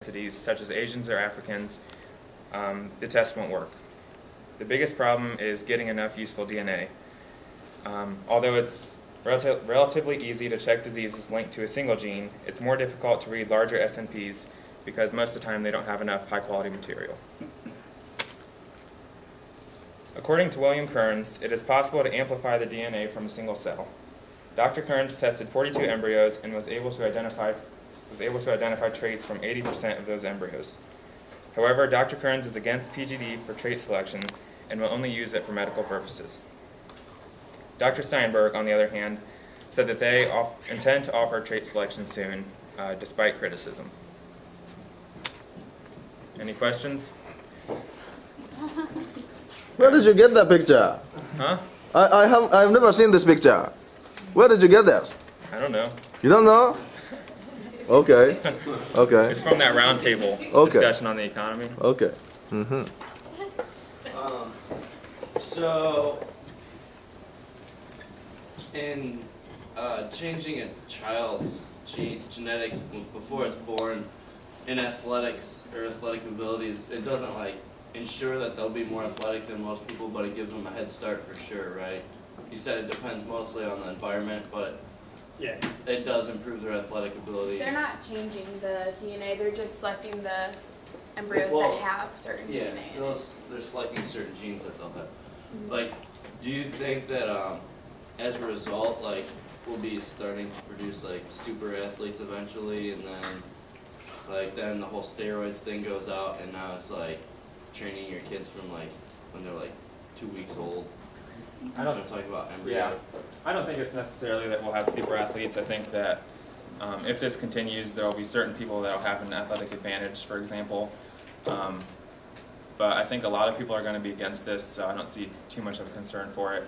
ethnicities, such as Asians or Africans, the test won't work. The biggest problem is getting enough useful DNA. Although it's relatively easy to check diseases linked to a single gene, it's more difficult to read larger SNPs because most of the time they don't have enough high-quality material. According to William Kearns, it is possible to amplify the DNA from a single cell. Dr. Kearns tested 42 embryos and was able to identify traits from 80% of those embryos. However, Dr. Kearns is against PGD for trait selection and will only use it for medical purposes. Dr. Steinberg, on the other hand, said that they intend to offer trait selection soon, despite criticism. Any questions? Where did you get that picture? Huh? I've never seen this picture. Where did you get that? I don't know. You don't know? Okay. Okay. It's from that roundtable discussion on the economy. Okay. Mm-hmm. So, in changing a child's genetics before it's born in athletics or athletic abilities, it doesn't like ensure that they'll be more athletic than most people, but it gives them a head start for sure, right? You said it depends mostly on the environment, but yeah, it does improve their athletic ability. They're not changing the DNA, they're just selecting the embryos that have certain DNA in it. They're selecting certain genes that they'll have. Like, do you think that as a result, like, we'll be starting to produce like super athletes eventually, and then the whole steroids thing goes out, and now it's like training your kids from like when they're like 2 weeks old? I'm talking about embryo. Yeah, I don't think it's necessarily that we'll have super athletes. I think that if this continues, there will be certain people that will have an athletic advantage, for example. But I think a lot of people are going to be against this, so I don't see too much of a concern for it.